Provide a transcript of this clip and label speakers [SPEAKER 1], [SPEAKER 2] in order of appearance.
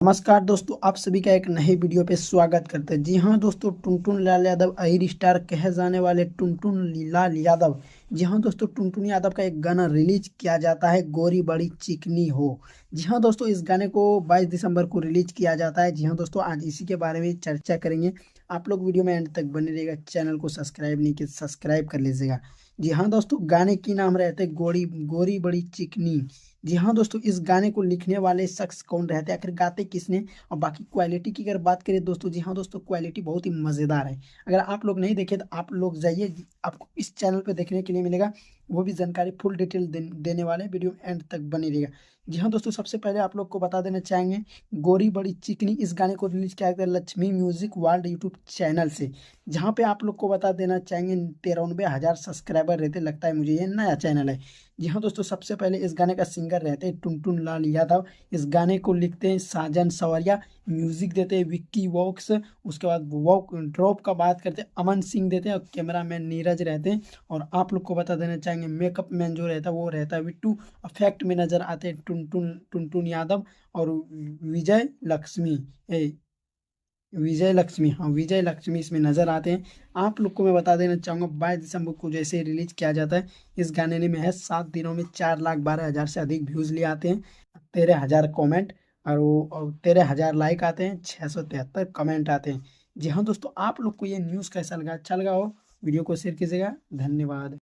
[SPEAKER 1] नमस्कार दोस्तों, आप सभी का एक नई वीडियो पे स्वागत करते हैं। जी हाँ दोस्तों, टुनटुन लाल यादव अहिर स्टार कहे जाने वाले टुनटुन लाल यादव। जी हाँ दोस्तों, टुनटुन यादव का एक गाना रिलीज किया जाता है, गोरी बड़ी चिकनी हो। जी हाँ दोस्तों, इस गाने को 22 दिसंबर को रिलीज किया जाता है। जी हाँ दोस्तों, आज इसी के बारे में चर्चा करेंगे। आप लोग वीडियो में एंड तक बने रहिएगा। चैनल को सब्सक्राइब नहीं किया, सब्सक्राइब कर लीजिएगा। जी हाँ दोस्तों, गाने की नाम रहते गोरी गोरी बड़ी चिकनी। जी हाँ दोस्तों, इस गाने को लिखने वाले शख्स कौन रहते हैं, आखिर गाते किसने, और बाकी क्वालिटी की अगर बात करें दोस्तों, जी हाँ दोस्तों, क्वालिटी बहुत ही मज़ेदार है। अगर आप लोग नहीं देखे तो आप लोग जाइए, आपको इस चैनल पे देखने के लिए मिलेगा। वो भी जानकारी फुल डिटेल देने वाले हैं। वीडियो एंड तक बनी रहेगा। जी हाँ दोस्तों, सबसे पहले आप लोग को बता देना चाहेंगे, गोरी बड़ी चिकनी इस गाने को रिलीज किया गया Lakshmi music world YouTube channel से, जहाँ पे आप लोग को बता देना चाहेंगे 93,000 सब्सक्राइबर रहते। लगता है मुझे ये नया चैनल है। जी हाँ दोस्तों, सबसे पहले इस गाने का सिंगर रहते हैं टुनटुन लाल यादव। इस गाने को लिखते हैं साजन सवरिया, म्यूजिक देते हैं विक्की वॉक्स। उसके बाद वॉक ड्रॉप का बात करते हैं अमन सिंह देते हैं, और कैमरा मैन नीरज रहते हैं। और आप लोग को बता देना चाहेंगे, मेकअप मैन जो रहता है वो रहता है विट्टू। इफेक्ट में नजर आते हैं टुनटुन टुनटुन यादव और विजय लक्ष्मी। विजय लक्ष्मी, हाँ विजय लक्ष्मी इसमें नजर आते हैं। आप लोग को मैं बता देना चाहूँगा, 22 दिसंबर को जैसे रिलीज किया जाता है, इस गाने ने महज 7 दिनों में 4,12,000 से अधिक व्यूज लिए आते हैं, 13,000 कमेंट, और 13,000 लाइक आते हैं, 673 कमेंट आते हैं। जी हाँ दोस्तों, आप लोग को ये न्यूज़ कैसा लगा, अच्छा लगा हो वीडियो को शेयर कीजिएगा। धन्यवाद।